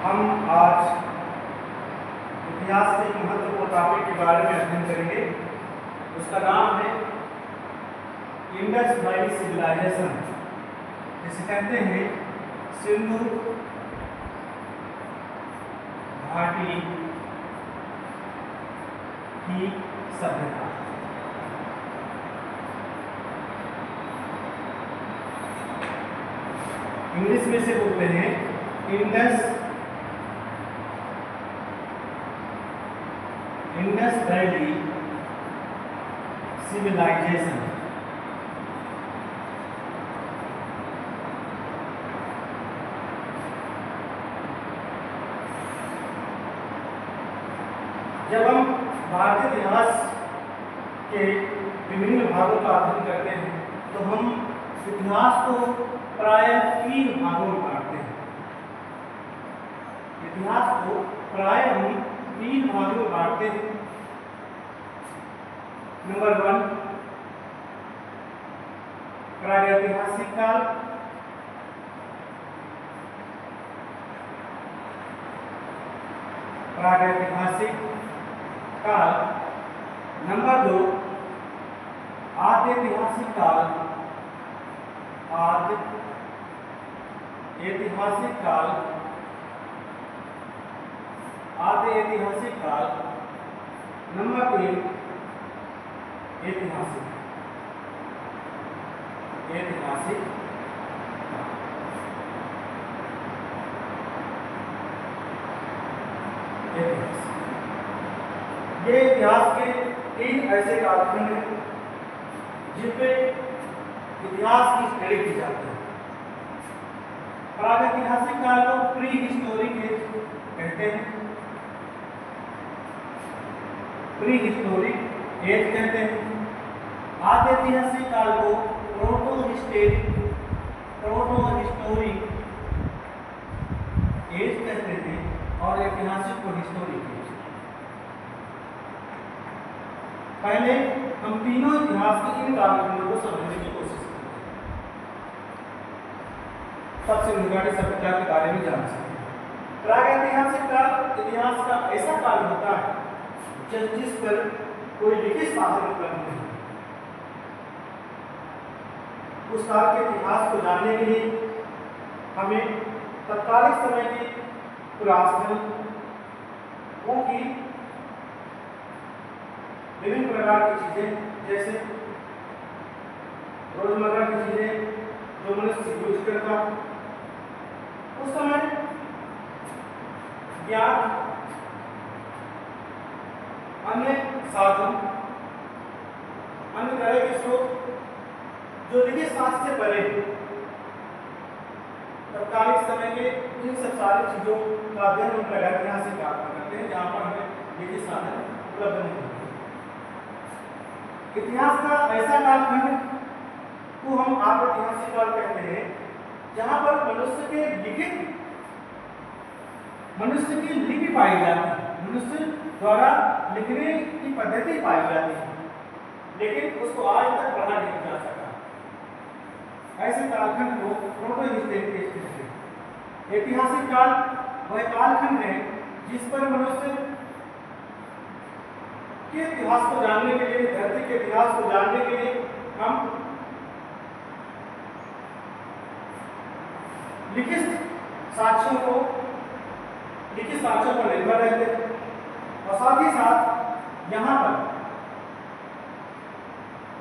हम आज इतिहास के एक महत्वपूर्ण टॉपिक के बारे में अध्ययन करेंगे। उसका नाम है इंडस वैली सिविलाइजेशन, जिसे कहते हैं सिंधु घाटी की सभ्यता। इंग्लिश में से बोलते हैं इंडस वैली सिविलाइजेशन। जब हम भारतीय इतिहास के विभिन्न भागों का अध्ययन करते हैं तो हम इतिहास को प्रायः 3 भागों में बांटते हैं। इतिहास को प्रायः हम 3 भागों में बांटते हैं। नंबर 1 प्रागैतिहासिक काल, प्रागैतिहासिक काल। नंबर 2 आद्यैतिहासिक काल, ऐतिहासिक काल, आद्य ऐतिहासिक काल। नंबर 3 ऐतिहासिक ये इतिहास के 3 ऐसे कालखंड हैं जिनपे इतिहास की स्टडी की जाती है। प्रागैतिहासिक काल को प्री हिस्टोरिक एज कहते हैं, आद्य ऐतिहासिक काल को प्रोटो हिस्टोरिक एज कहते हैं और ऐतिहासिक को हिस्टोरिक एज। पहले हम तीनों इतिहास के इन कालखंडों को समझने की कोशिश करेंगे। सबसे निकट सभ्यता के बारे में जान सकते हैं। प्रागैतिहासिक काल इतिहास का ऐसा काल होता है जिस पर कोई लिखित साधन उपलब्ध नहीं। उस काल के इतिहास को जानने के लिए हमें तत्कालिक समय के पुरास्थलों की विभिन्न प्रकार की चीजें, जैसे रोजमर्रा की चीजें जो मनुष्य यूज करता, उस समय ज्ञान, अन्य साधन, अन्य तरह के स्रोत जो लिखित शास्त्र से परे, तत्कालिक समय के इन सब सारी चीजों का अध्ययन हम प्रागैतिहासिक काल में करते हैं, जहां पर हमें लिखित साधन उपलब्ध नहीं होते। इतिहास का ऐसा कालखंड को हम आद्यैतिहासिक काल कहते हैं, जहां पर मनुष्य की लिपि पाई जाती है, मनुष्य द्वारा लिखने की पद्धति पाई जाती है, लेकिन उसको आज तक पढ़ा नहीं जा सका। ऐसे कालखंड को प्रोटो हिस्टोरिक एज कहते हैं। ऐतिहासिक काल वह कालखंड है जिस पर मनुष्य के इतिहास को जानने के लिए, धरती के इतिहास को जानने के लिए हम लिखित साक्ष्यों पर निर्भर रहते हैं, और साथ ही साथ यहाँ पर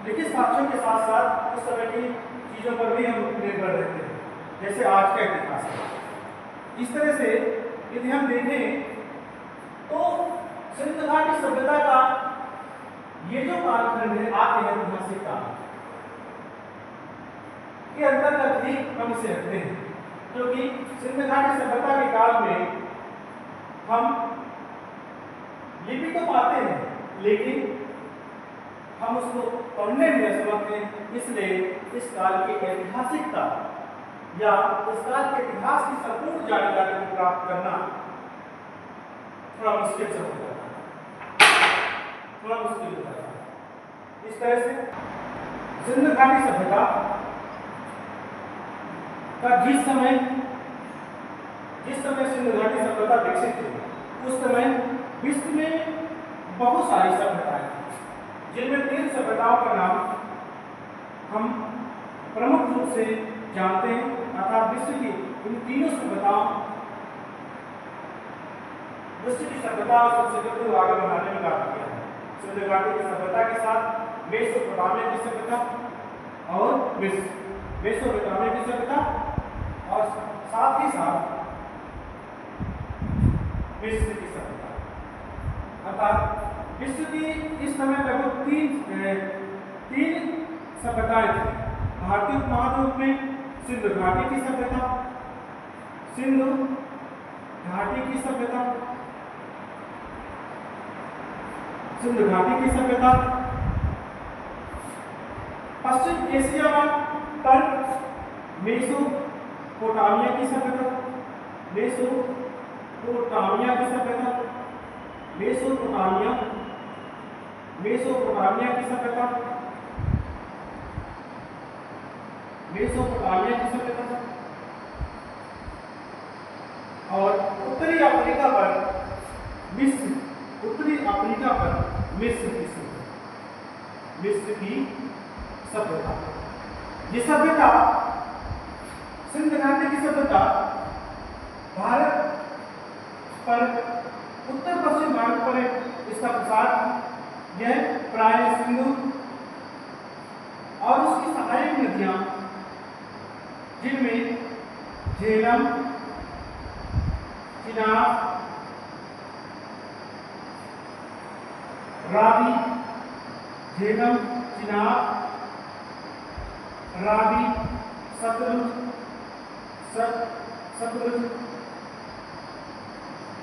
लिखित साक्ष्यों के साथ साथ उस तरह की चीजों पर भी हम निर्भर रहते हैं, जैसे आज का इतिहास है। इस तरह से यदि हम देखें तो सिंधु घाटी सभ्यता का ये जो कालखंड है आद्यैतिहासिक काल के अंतर्गत ही हम इसे रखते हैं, क्योंकि सिंधु घाटी सभ्यता के काल में हम लिपि तो पाते हैं लेकिन हम उसको पढ़ने में असमर्थ हैं। इसलिए इस काल की ऐतिहासिकता या उस काल के इतिहास की संपूर्ण जानकारी को प्राप्त करना थोड़ा मुश्किल से हो जाता है। इस तरह से सिंधु घाटी सभ्यता का जिस समय जिस समय सिंधु घाटी सभ्यता विकसित हुई, उस समय विश्व में बहुत सारी सभ्यताएं थी, जिनमें 3 सभ्यताओं का नाम हम प्रमुख रूप से जानते हैं, अर्थात विश्व की इन तीनों सभ्यताओं, विश्व की सभ्यता और संस्कृति को आगे बढ़ाने में काम किया है। सिंधु घाटी की सभ्यता के साथ मेसोपोटामिया की सभ्यता और मेसोपोटामिया की सभ्यता और साथ ही साथ मिस्र की सभ्यता, अर्थात विश्व की इस समय लगभग तीन सभ्यताएं थी। भारतीय उपमहाद्वीप में सिंधु घाटी की सभ्यता, सिंधु घाटी की सभ्यता, सिंधु घाटी की सभ्यता, पश्चिम एशिया पर मेसोपोटामिया की सभ्यता, मेसोपोटामिया की सभ्यता, मेसोपोटामिया की सभ्यता, मेसोपोटामिया की सभ्यता, और उत्तरी अफ्रीका पर मिस्र, उत्तरी अफ्रीका पर मिस्र की सभ्यता। ये सभ्यता, सिंधु घाटी की सभ्यता भारत पर, उत्तर पश्चिम भारत पर इसका प्रसार, यह प्राय सिंधु और उसकी सहायक नदियां, जिनमें झेलम, चिनाब, रावी, झेलम, चिनाब, रावी, सतलुज,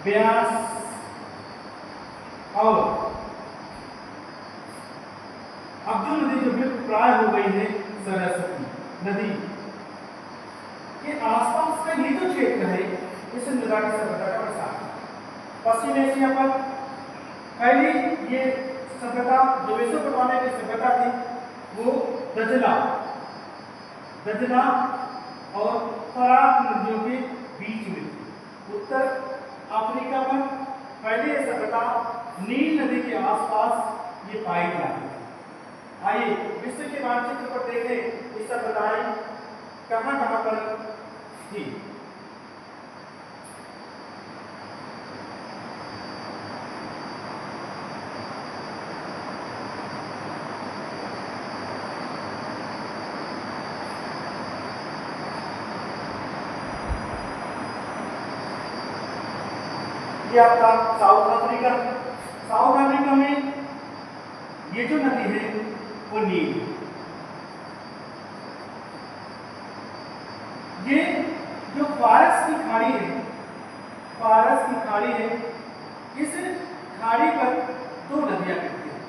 ब्यास और अब जो नदी जो विलुप्त प्राय हो गई है, सरस्वती नदी के आसपास का ये जो क्षेत्र है, इस सिंधु घाटी सभ्यता का प्रसार। पश्चिम एशिया पर पहली ये सभ्यता जो मेसोपोटामिया की सभ्यता थी, वो दजला और फरात नदियों के बीच में थी। उत्तर अफ्रीका पर पहले ये सभ्यता नील नदी के आसपास ये पाई जाती है। आइए विश्व के मानचित्र पर देखें, ये सभ्यताएं कहाँ पर थी। ये आपका साउथ अफ्रीका में ये जो नदी है वो नील। ये जो फारस की खाड़ी है, इस खाड़ी पर 2 नदियां गिरती हैं,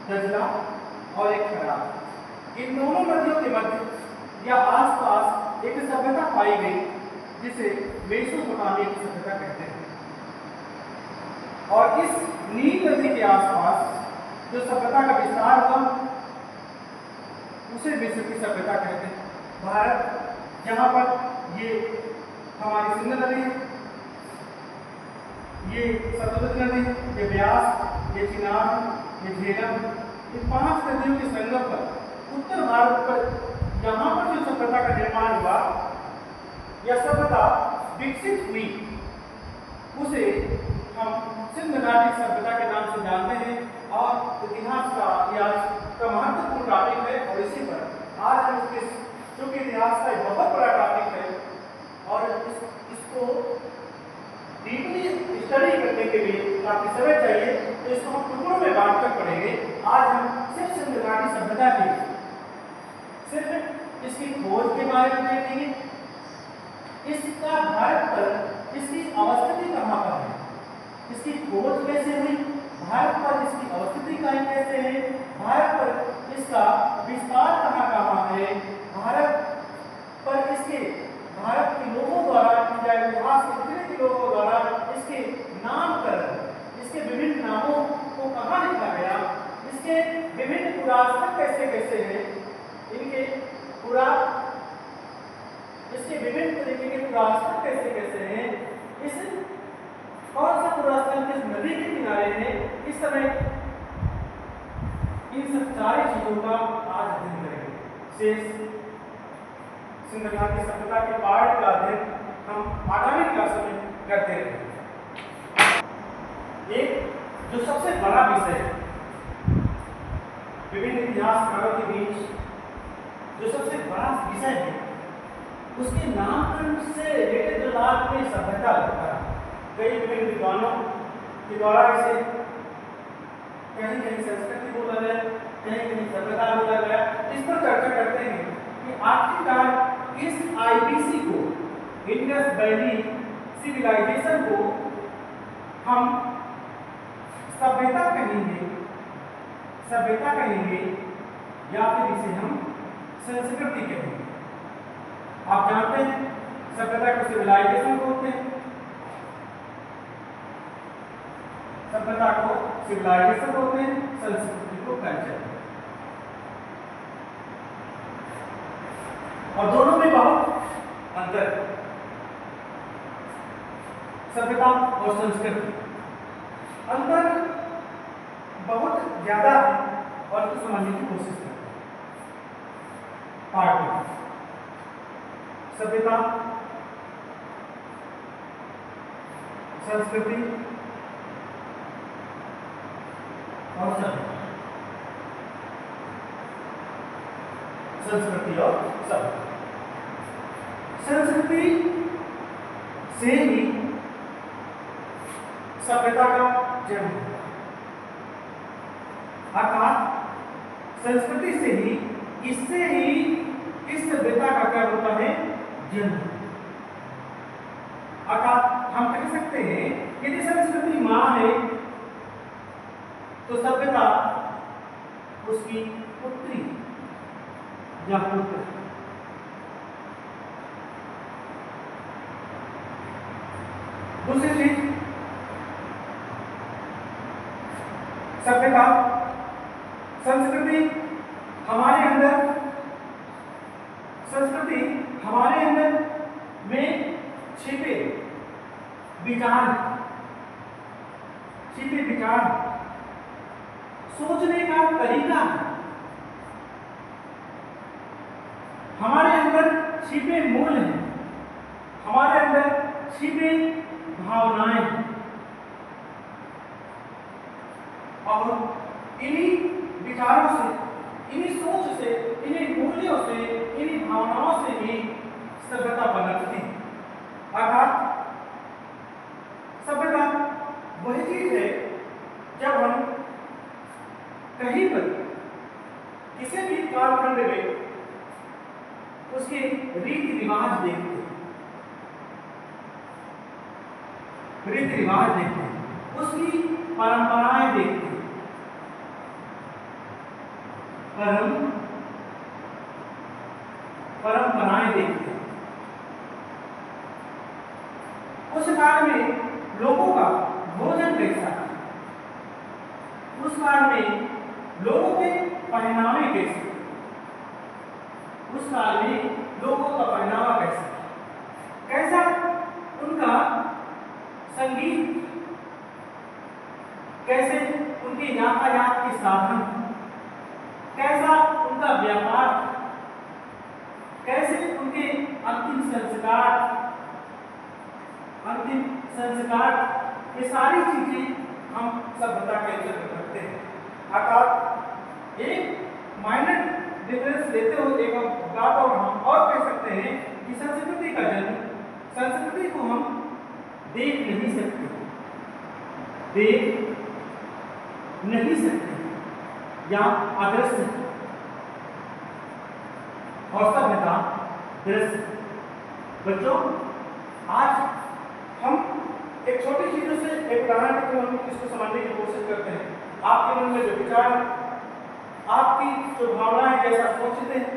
दजला और एक फरात। इन दोनों नदियों के मध्य या आसपास एक सभ्यता पाई गई, जिसे मेसोपोटामिया की सभ्यता कहते हैं। और इस नील नदी के आसपास जो सभ्यता का विस्तार हुआ, उसे मिस्र की सभ्यता कहते हैं। भारत, जहाँ पर ये हमारी सिंधु नदी है, ये सतलुज नदी, ये ब्यास, ये चिनाब, ये झेलम, इन 5 नदियों के संगम पर उत्तर भारत पर यहाँ पर जो सभ्यता का निर्माण हुआ या सभ्यता विकसित हुई, उसे हम सिंधु घाटी सभ्यता के नाम से जानते हैं। और इतिहास का महत्वपूर्ण टॉपिक है, और इसी पर आज हम चूंकि इतिहास का एक बहुत बड़ा टॉपिक है और इसको डीपली स्टडी करने के लिए काफी समय चाहिए, तो इसको हम टुकड़ों में बांटकर पढ़ेंगे। आज हम सिर्फ सिंधु घाटी सभ्यता की, सिर्फ इसकी खोज के बारे में देखेंगे, इसका भारत पर इसकी अवस्थिति कहाँ पर है, इसकी खोज कैसे हुई, भारत पर इसकी अवस्थिति कैसे है, भारत पर इसका विस्तार कहाँ है, भारत के लोगों द्वारा, इतिहास के जितने लोगों द्वारा इसके नामकरण, इसके विभिन्न नामों को कहाँ लिखा गया, इसके विभिन्न पुरास्तर कैसे हैं, इसके विभिन्न तरीके के पुरास्तर कैसे हैं, इस समय इन सब सारी चीजों का आज अध्ययन करेंगे। शेष सिंधु घाटी सभ्यता के पार्ट का अध्ययन हम आगामी क्लास में करते रहेंगे। एक जो सबसे बड़ा विषय है विभिन्न इतिहासकारों के बीच, जो सबसे बड़ा विषय है, उसके नामकरण से रिलेटेड जो लाभ में सभ्यता लगता है, कई विभिन्न विद्वानों के द्वारा इसे कहीं कहीं संस्कृति बोला गया, कहीं कहीं सभ्यता बोला गया। इस पर चर्चा करते हैं कि आखिरकार इस आईबीसी को, इंडस वैली सिविलाइजेशन को हम सभ्यता कहेंगे या फिर इसे हम संस्कृति कहेंगे। आप जानते हैं सभ्यता को सिविलाइजेशन बोलते हैं, सभ्यता को सिविलाइजेशन बोलते हैं, संस्कृति को कल्चर। और दोनों में बहुत अंतर, सभ्यता और संस्कृति अंतर बहुत ज्यादा है और इसको समझने की कोशिश करते हैं। पार्ट में सभ्यता, संस्कृति और सभ्यता, संस्कृति और सभ्यता। संस्कृति से ही सभ्यता का जन्म होता है, अर्थात संस्कृति से ही, इससे ही इस सभ्यता का क्या होता है, जन्म। अर्थात हम कह सकते हैं यदि संस्कृति मां है तो सभ्यता उसकी पुत्री या पुत्र। दूसरी चीज, सभ्यता, संस्कृति हमारे अंदर में छिपे विचार, सोचने का तरीका, हमारे अंदर छिपे मूल हैं, हमारे अंदर छिपे भावनाएं, और इन्हीं विचारों से, इन्हीं सोच से, इन्हीं मूल्यों से, इन्हीं भावनाओं से ही सभ्यता बनती है। अर्थात सभ्यता वही चीज है जब हम कहीं पर किसी भी कालखंड में उसके रीति रिवाज देखते हैं, उसकी परंपराएं देखते हैं, परंपराएं देखते हैं। उस काल में लोगों का भोजन कैसा था, उस काल में लोगों के पहनावे कैसे, उस काल में लोगों का पहनावा कैसा उनका संगीत, कैसे उनके यातायात के साधन, कैसा उनका व्यापार, कैसे उनके अंतिम संस्कार, ये सारी चीजें हम सभ्यता के अंदर रखते हैं। अर्थात एक माइनर डिफरेंस लेते हुए एक बात और हम और कह सकते हैं कि संस्कृति का जन्म, संस्कृति को हम देख नहीं सकते या अदृश्य, और सभ्यता दृश्य। बच्चों, आज हम एक छोटी चीजों से एक उदाहरण देकर हम इसको समझने की कोशिश करते हैं। आपके मन में जो विचार, आपकी जो भावनाएं, जैसा सोचते हैं,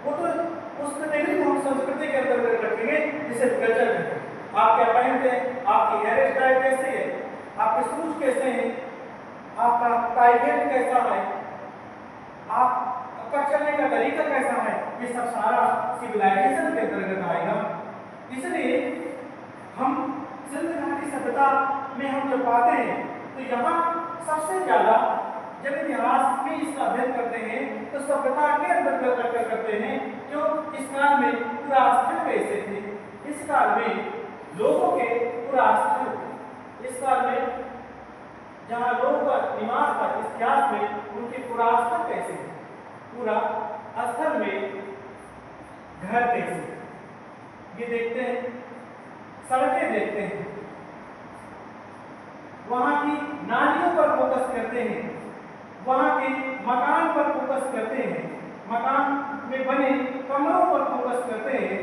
वो तो उस कैटेगरी को हम संस्कृति के अंदर रखेंगे जिसे कल्चर कहते हैं। आप क्या पहनते हैं, आपकी हेयर स्टाइल कैसे है, आपके शूज कैसे हैं, आपका टाइगेट कैसा है, आपका चलने का तरीका कैसा है, ये सब सारा सिविलाइजेशन के अंतर्गत आएगा। इसलिए हम सिंधु घाटी सभ्यता में हम जब पाते हैं तो तो यहाँ सबसे ज्यादा जब इतिहास में इसका अध्ययन करते हैं तो सभ्यता के अंतर्गत करते हैं, जो इस काल में पुरास्थल कैसे थे, इस काल में लोगों के पुरास्थल, इस काल में जहाँ लोगों का निवास था इतिहास में उनके पुरास्थल कैसे थे, पूरा स्थल में घर कैसे, ये देखते हैं, सड़कें देखते हैं, वहां की नालियों पर फोकस करते हैं, वहां के मकान पर फोकस करते हैं, मकान में बने कमरों पर फोकस करते हैं,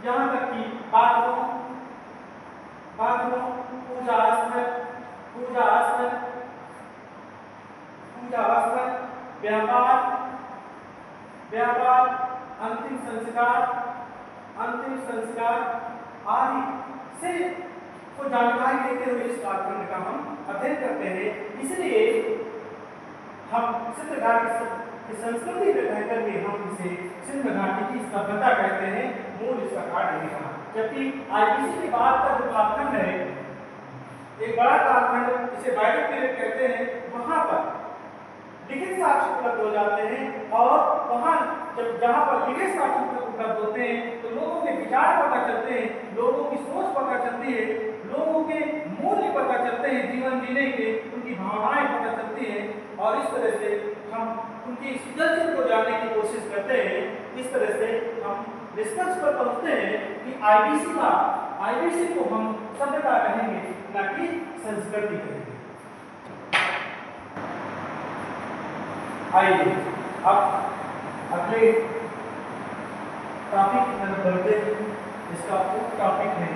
यहाँ तक कि बाथरूम, पूजा स्थल, व्यापार, अंतिम संस्कार आदि से को जानकारी लेते हुए इस कालखंड का हम अध्ययन करते हैं। इसलिए हम सिंध घाटी की संस्कृति में कहकर के हम इसे सिंध घाटी की सभ्यता कहते हैं, मूल इसका काल यही रहा। जबकि आईबीसी के बाद का जो कालखंड है, एक बड़ा कालखंड जिसे वैदिक पीरियड कहते हैं, वहां पर लिखित साक्ष्य उपलब्ध हो जाते हैं और वहां जहां पर लिखित साक्ष्य उपलब्ध होते हैं तो लोगों के विचार पता चलते हैं, लोगों की सोच पता चलती है, लोगों के मूल्य पता चलते हैं, जीवन जीने के उनकी भावनाएं पता चलती हैं और इस तरह से हम उनकी कल्चर को जानने की कोशिश करते हैं। इस तरह से हम निष्कर्ष पर पहुंचते हैं कि आईबीसी को हम सभ्यता कहेंगे, ना कि संस्कृति कहेंगे। आइए अब अगले टॉपिक की तरफ बढ़ते हैं। इसका टॉपिक है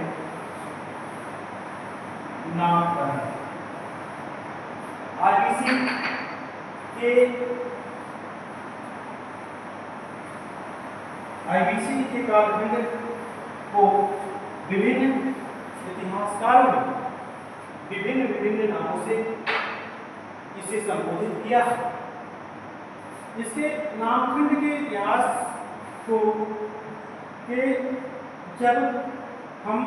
नामकरण। आईबीसी के कालखंड को विभिन्न इतिहासकारों ने विभिन्न नामों से इसे संबोधित किया है। इसके नामखंड के इतिहास को जब हम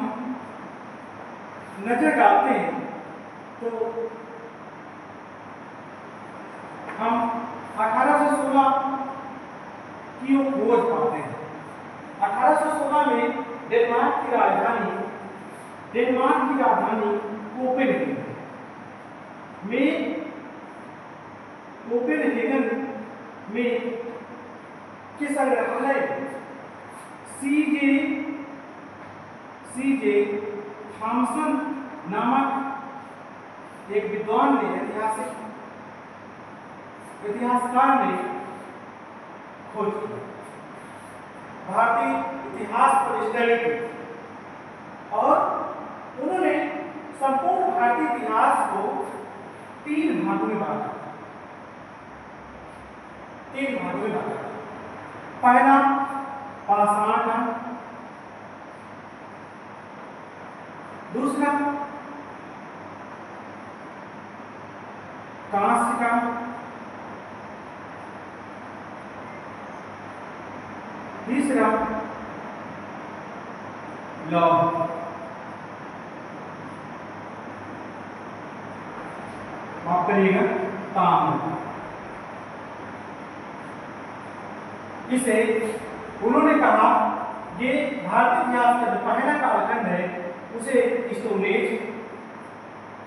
नजर डालते हैं तो हम 1816 की ओर खोज पाते हैं। 1816 में डेनमार्क की राजधानी कोपेनहेगन में के संग्रहालय सीजे थॉमसन नामक एक विद्वान ने, इतिहासकार ने खोज की, भारतीय इतिहास पर स्टडी की और उन्होंने संपूर्ण भारतीय इतिहास को 3 भागों में बांटा। पहला पाषाण काल, दूसरा कांस्य काल, तीसरा लौह। माफ करिएगा, ताम्र। इसे उन्होंने कहा ये भारतीय इतिहास का जो पहला कालखंड है उसे स्टोन एज,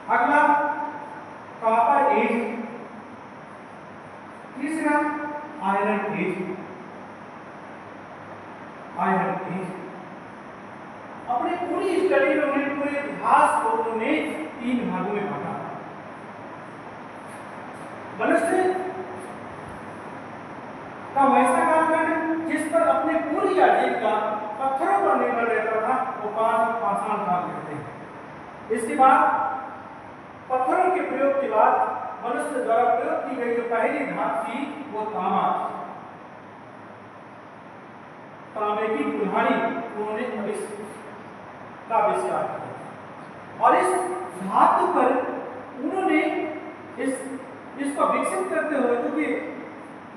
अगला कॉपर एज, तीसरा आयरन एज। अपनी पूरी स्टडी में उन्होंने पूरे इतिहास को उन्होंने 3 भागों में बांटा। मनुष्य का वैसा कालखंड जिस पर अपने पूरी आजीविका पत्थरों पर निर्भर रहता था वो पाषाण काल कहते हैं। इसके बाद पत्थरों के प्रयोग के बाद मनुष्य द्वारा प्रयोग की गई जो पहली धातु थी वो तांबे की कुल्हाड़ी उन्होंने का आविष्कार किया और इस धातु पर उन्होंने इसको विकसित करते हुए, क्योंकि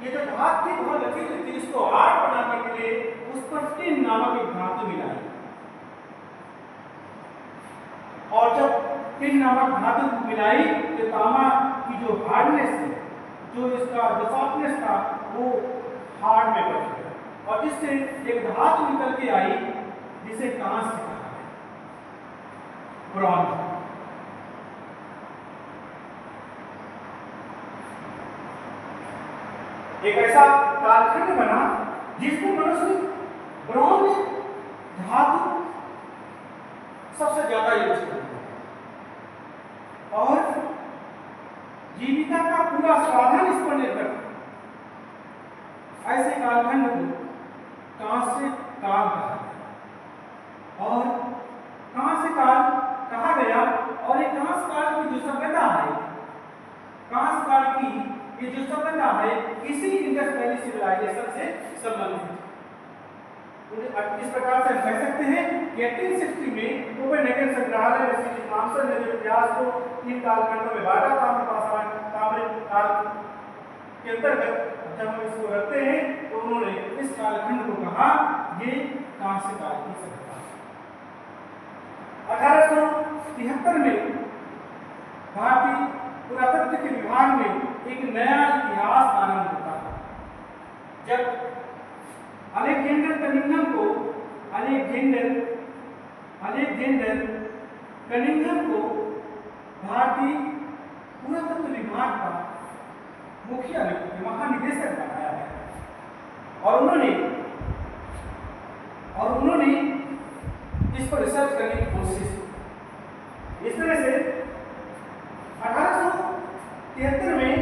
ये जो धातु थी बहुत लचीली थी, इसको आर्ट बनाने के लिए उस पर टिन नामक एक धातु मिलाई और जब टिन नामक धातु को मिलाई तो तांबा की जो हार्डनेस है, जो इसका जो सॉफ्टनेस था, वो हार्ड में बदल गया और जिससे एक धातु निकल के आई जिसे कांच से कहा है, ब्रॉन्ज। एक ऐसा कालखंड बना जिसमें मनुष्य ब्रॉन्ज धातु सबसे ज्यादा यूज करता है और जीविका का पूरा साधन इस पर निर्भर है। ऐसे कालखंड को कांस्य काल कहा गया और कांस्य काल कहा गया और एक कांस्य काल की जो सभ्यता है, कांस्य काल की ये जो सभ्यता है इसी इंडस वैली सिविलाइजेशन से संबंधित है। इस प्रकार से हम कह सकते हैं कि 1860 में कोपेनहेगन संग्रहालय में श्री थॉमसन ने जो इतिहास को 3 कालखंडों में बांटा, ताम्र काल के अंतर्गत जब हम इसको रखते हैं तो उन्होंने इस कालखंड को कहा ये कांस्य काल की सभ्यता। 1873 में भारतीय पुरातत्व के विभाग में एक नया इतिहास आरंभ होता है जब अलेक्जेंडर कनिंघम को भारतीय पुरातत्व विभाग का मुखिया महानिदेशक बनाया गया और उन्होंने इस पर रिसर्च करने की कोशिश की। इस तरह से 1873 में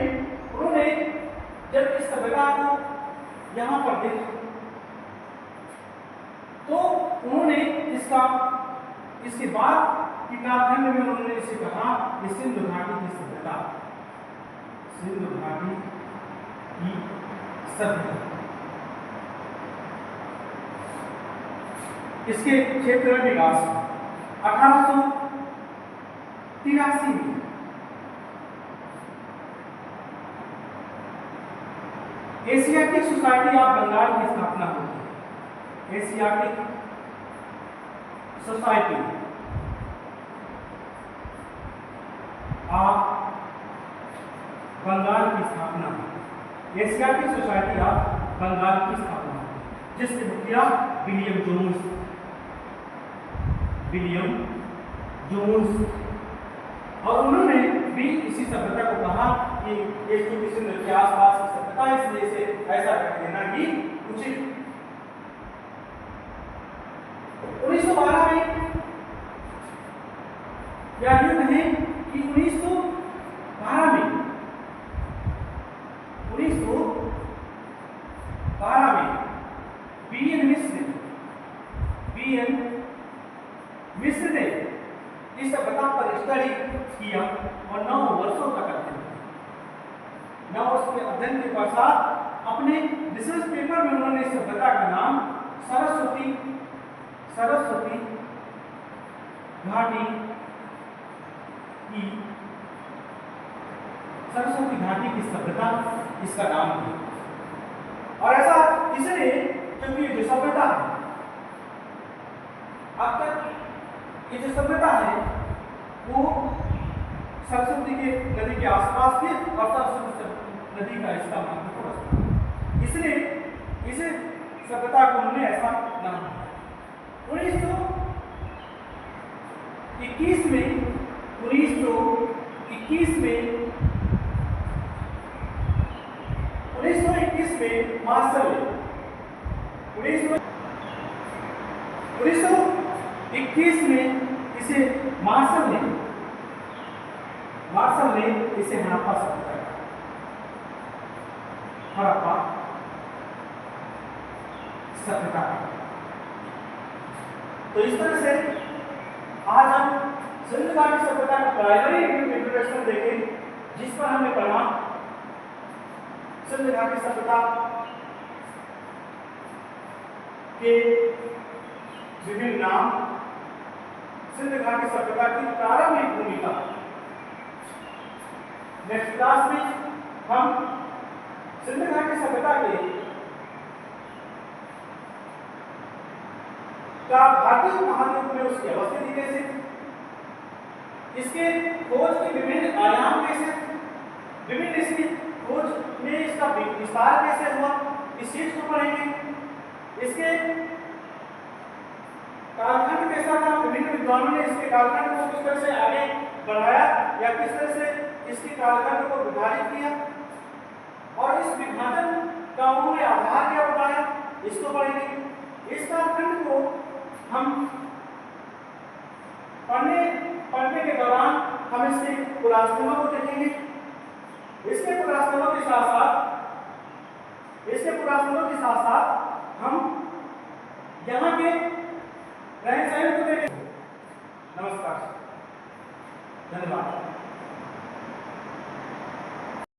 उन्होंने जब इस सभ्यता को यहाँ पर देखा तो उन्होंने इसके बाद की कालखंड में उन्होंने इसे कहा कि सिंधु घाटी की सभ्यता, सिंधु घाटी की सभ्यता। इसके क्षेत्र में विकास 1883 में एशियाटिक सोसाइटी ऑफ बंगाल की स्थापना होती है। एशियाटिक सोसाइटी ऑफ बंगाल की स्थापना, एशियाटिक सोसाइटी ऑफ बंगाल की स्थापना जिसके मुखिया विलियम जोन्स और उन्होंने भी इसी सभ्यता को कहा कि ये जो सिंधु के आसपास की सभ्यता है इसलिए इसे ऐसा कर देना ही उचित। 1912 में या यूं कहें कि 1912 में बीएन मिश्र ने इस सभ्यता पर स्टडी किया और 9 वर्षों तक अध्ययन किया। 9 वर्ष के अध्ययन के पश्चात अपने रिसर्च पेपर में उन्होंने इस सभ्यता का नाम सरस्वती घाटी की सभ्यता इसका नाम दिया। और ऐसा इसलिए क्योंकि ये जो सभ्यता है अब तक, ये जो सभ्यता है वो सरस्वती के नदी के आसपास थी और सरस्वती नदी का इसका महत्वपूर्ण, इसलिए इसे सभ्यता को उन्होंने ऐसा नाम दिया। 1921 में मार्शल ने इसे हड़प्पा सभ्यता। तो इस तरह से आज हम सिंधु घाटी सभ्यता का प्राइमरी इंट्रोडक्शन देखें जिस पर हमने पढ़ा सिंधु घाटी सभ्यता के विभिन्न नाम, सिंधु घाटी सभ्यता की प्रारंभिक भूमिका। नेक्स्ट क्लास में हम सिंधु घाटी सभ्यता का भारतीय महाद्वीप में उसकी अवस्थिति कैसे, इसके खोज के विभिन्न आयाम कैसे, विभिन्न इसकी खोज में इसका विस्तार कैसे हुआ, इस चीज को पढ़ेंगे। इसके कालखंड कैसा था, विभिन्न विद्वानों ने इसके कालखंड को किस तरह से आगे बढ़ाया या किस तरह से इसके कालखंड को विभाजित किया और इस विभाजन का उन्होंने आधार क्या बताया, इसको पढ़ेंगे। इस कालखंड को हम पढ़ने के दौरान हम इसके पुरास्तंभों को देखेंगे। इसके पुरास्तंभों के साथ साथ हम यहाँ के रहन सहन को देखेंगे। नमस्कार, धन्यवाद।